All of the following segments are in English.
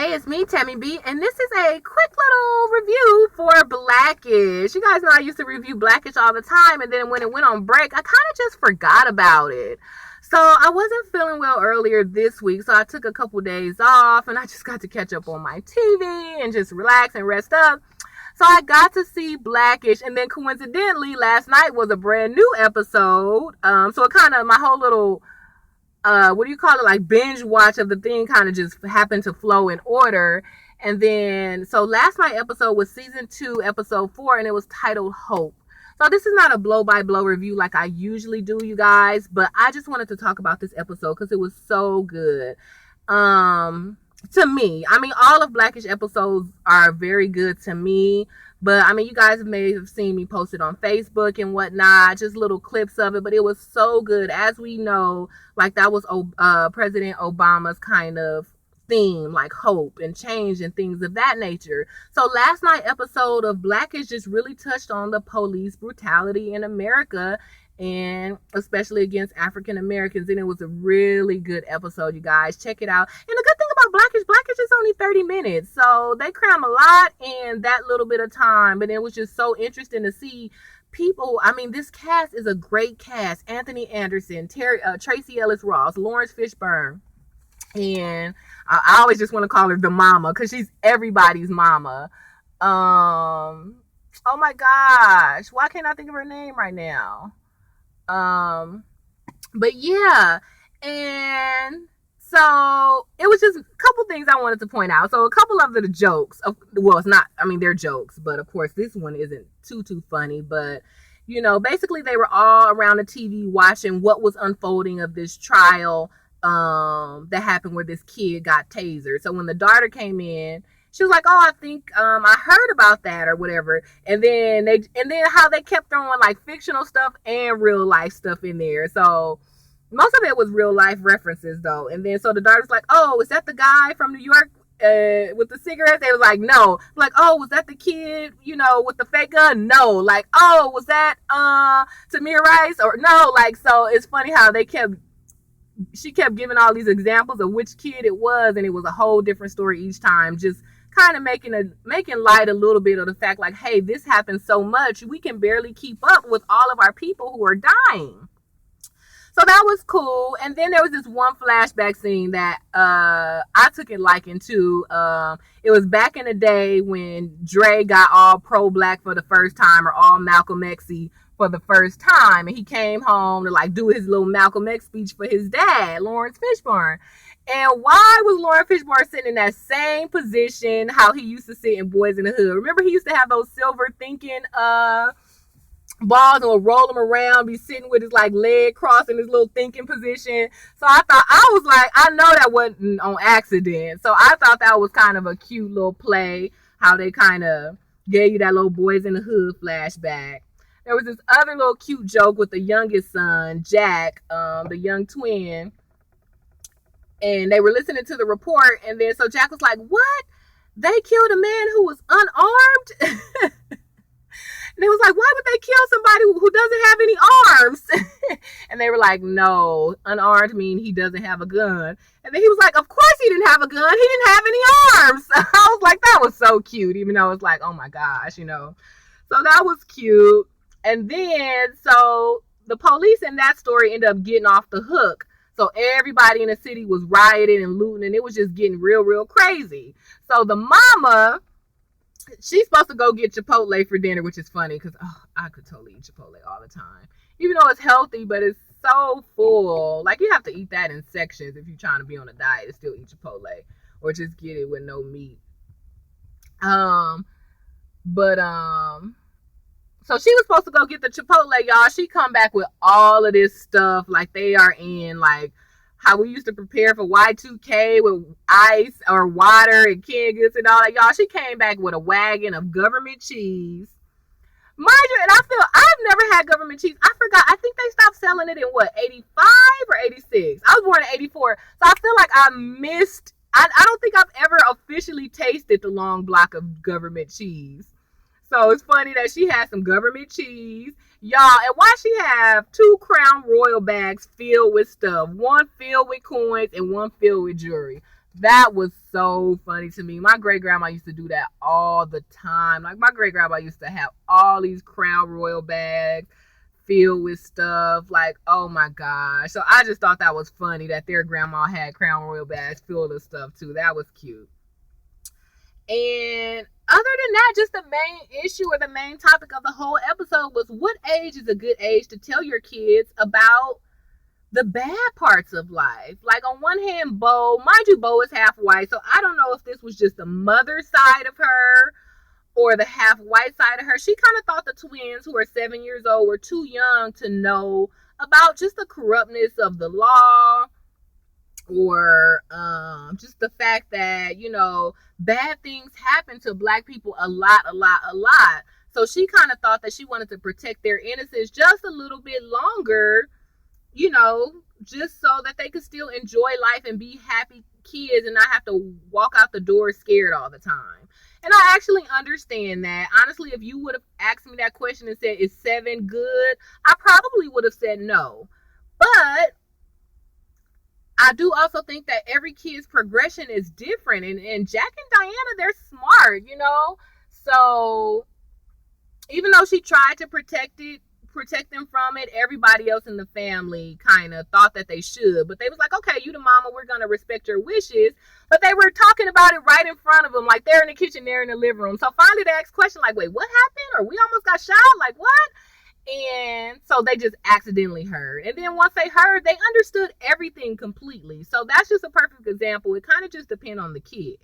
Hey, it's me, Tammy B, and this is a quick little review for Blackish. You guys know I used to review Blackish all the time, and then when it went on break, I kind of just forgot about it. So I wasn't feeling well earlier this week, so I took a couple days off, and I just got to catch up on my TV and just relax and rest up. So I got to see Blackish, and then coincidentally, last night was a brand new episode. So it kind of, my whole little like binge watch of the thing kind of just happened to flow in order. And then, so last night episode was season 2, episode 4, and it was titled Hope. So this is not a blow-by-blow review like I usually do, you guys, but I just wanted to talk about this episode because it was so good. To me, I mean, all of Blackish episodes are very good to me, but I mean, you guys may have seen me post it on Facebook and whatnot, just little clips of it, but it was so good. As we know, like that was President Obama's kind of theme, like hope and change and things of that nature. So last night episode of Blackish just really touched on the police brutality in America, and especially against African Americans, and it was a really good episode, you guys. Check it out. And the good thing about Blackish is only 30 minutes, so they cram a lot in that little bit of time, but it was just so interesting to see people. I mean, this cast is a great cast. Anthony Anderson, Tracy Ellis Ross, Lawrence Fishburne, and I always just want to call her the mama because she's everybody's mama. Oh my gosh, why can't I think of her name right now? But yeah, and so it was just a couple things I wanted to point out. So a couple of the jokes, well, it's not, I mean, they're jokes, but of course this one isn't too funny, but you know, basically they were all around the TV watching what was unfolding of this trial that happened where this kid got tasered. So when the daughter came in, she was like, oh, I think I heard about that or whatever. And then how they kept throwing like fictional stuff and real life stuff in there. So most of it was real life references though. And then so the daughter's like, oh, is that the guy from New York with the cigarettes? They was like, no. Like, oh, was that the kid, you know, with the fake gun? No. Like, oh, was that Tamir Rice? Or no. Like, so it's funny how she kept giving all these examples of which kid it was, and it was a whole different story each time, just kind of making light a little bit of the fact like, hey, this happens so much, we can barely keep up with all of our people who are dying. So that was cool. And then there was this one flashback scene that I took a liking to. It was back in the day when Dre got all pro-black for the first time, or all Malcolm X-y for the first time, and he came home to like do his little Malcolm X speech for his dad, Lawrence Fishburne. And why was Lawrence Fishburne sitting in that same position how he used to sit in Boys in the Hood? Remember, he used to have those silver thinking balls and would roll them around, be sitting with his like leg crossed in his little thinking position. So I was like, I know that wasn't on accident. So I thought that was kind of a cute little play, how they kind of gave you that little Boys in the Hood flashback. There was this other little cute joke with the youngest son, Jack, the young twin. And they were listening to the report, and then so Jack was like, what? They killed a man who was unarmed? And it was like, why would they kill somebody who doesn't have any arms? And they were like, no, unarmed mean he doesn't have a gun. And then he was like, of course he didn't have a gun. He didn't have any arms. I was like, that was so cute, even though it's like, oh my gosh, you know. So that was cute. And then, so the police in that story ended up getting off the hook. So everybody in the city was rioting and looting, and it was just getting real crazy. So the mama, she's supposed to go get Chipotle for dinner, which is funny because I could totally eat Chipotle all the time. Even though it's healthy, but it's so full. Like, you have to eat that in sections if you're trying to be on a diet and still eat Chipotle. Or just get it with no meat. So she was supposed to go get the Chipotle, y'all. She come back with all of this stuff like they are in, like, how we used to prepare for Y2K with ice or water and canned goods and all that. Y'all, she came back with a wagon of government cheese. Mind you, and I've never had government cheese. I forgot. I think they stopped selling it in, 85 or 86? I was born in 84. So I feel like I missed. I don't think I've ever officially tasted the long block of government cheese. So it's funny that she had some government cheese. Y'all, and why she have 2 Crown Royal bags filled with stuff. One filled with coins and one filled with jewelry. That was so funny to me. My great grandma used to do that all the time. Like, my great grandma used to have all these Crown Royal bags filled with stuff. Like, oh my gosh. So I just thought that was funny that their grandma had Crown Royal bags filled of stuff too. That was cute. And other than that, just the main issue or the main topic of the whole episode was, what age is a good age to tell your kids about the bad parts of life? Like, on one hand, Bo, mind you, Bo is half white, so I don't know if this was just the mother side of her or the half white side of her. She kind of thought the twins, who are 7 years old, were too young to know about just the corruptness of the law, or just the fact that, you know, bad things happen to Black people a lot. So she kind of thought that she wanted to protect their innocence just a little bit longer, you know, just so that they could still enjoy life and be happy kids and not have to walk out the door scared all the time. And I actually understand that. Honestly, if you would have asked me that question and said, is 7 good? I probably would have said no. But I do also think that every kid's progression is different. And Jack and Diana, they're smart, you know? So even though she tried to protect them from it, everybody else in the family kind of thought that they should. But they was like, okay, you the mama, we're going to respect your wishes. But they were talking about it right in front of them. Like, they're in the kitchen, they're in the living room. So finally they asked question like, wait, what happened? Or we almost got shot? Like, what? And so they just accidentally heard. And then once they heard, they understood everything completely. So that's just a perfect example. It kind of just depends on the kid.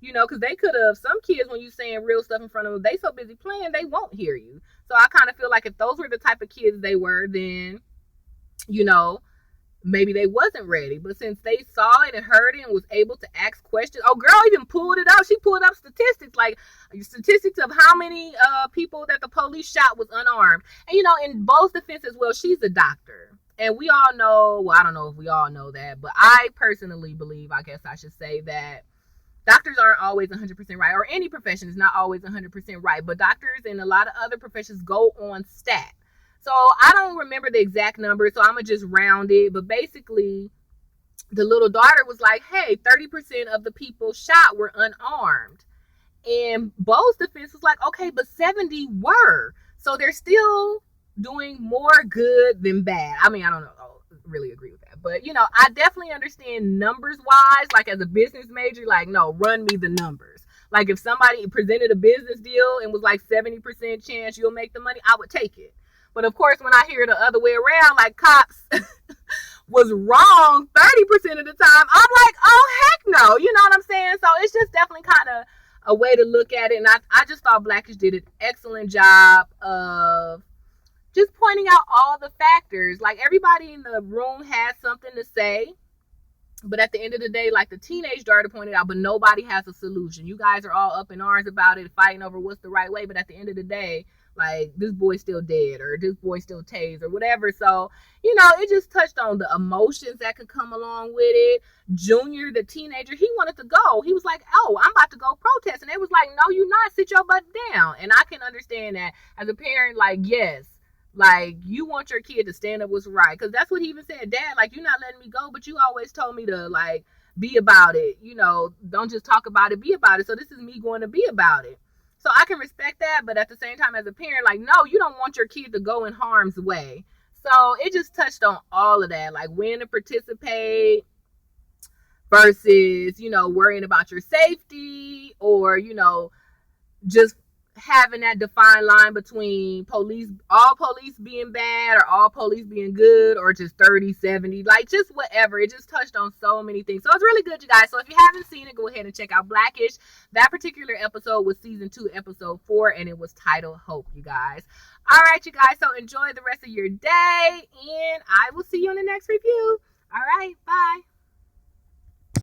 You know, because they could have, some kids, when you saying real stuff in front of them, they so busy playing, they won't hear you. So I kind of feel like if those were the type of kids they were, then, you know, maybe they wasn't ready. But since they saw it and heard it and was able to ask questions, oh, girl even pulled it up. She pulled up statistics, like statistics of how many people that the police shot was unarmed. And, you know, in Bo's defense as well, she's a doctor. And we all know, well, I don't know if we all know that, but I personally believe, I guess I should say, that doctors aren't always 100% right, or any profession is not always 100% right, but doctors and a lot of other professions go on stat. So I don't remember the exact number, so I'm going to just round it. But basically, the little daughter was like, hey, 30% of the people shot were unarmed. And Bo's defense was like, okay, but 70 were. So they're still doing more good than bad. I mean, I don't know. Really agree with that, but you know, I definitely understand numbers wise, like as a business major, like, no, run me the numbers. Like, if somebody presented a business deal and was like 70% chance you'll make the money, I would take it. But of course, when I hear the other way around, like cops was wrong 30% of the time, I'm like, oh heck no, you know what I'm saying? So it's just definitely kind of a way to look at it. And I just thought Blackish did an excellent job of just pointing out all the factors. Like, everybody in the room had something to say, but at the end of the day, like the teenage daughter pointed out, but nobody has a solution. You guys are all up in arms about it, fighting over what's the right way, but at the end of the day, like, this boy's still dead, or this boy's still tased, or whatever. So, you know, it just touched on the emotions that could come along with it. Junior, the teenager, he wanted to go. He was like, oh, I'm about to go protest. And it was like, no, you're not. Sit your butt down. And I can understand that as a parent. Like, yes, like, you want your kid to stand up what's right, because that's what he even said. Dad, like, you're not letting me go, but you always told me to, like, be about it. You know, don't just talk about it, be about it. So this is me going to be about it. So I can respect that, but at the same time, as a parent, like, no, you don't want your kid to go in harm's way. So it just touched on all of that, like when to participate versus, you know, worrying about your safety, or, you know, just having that defined line between all police being bad, or all police being good, or just 30-70, like, just whatever. It just touched on so many things. So it's really good, you guys. So if you haven't seen it, go ahead and check out Blackish. That particular episode was season 2, episode 4, and it was titled Hope, you guys. All right, you guys. So enjoy the rest of your day, and I will see you in the next review. All right, bye.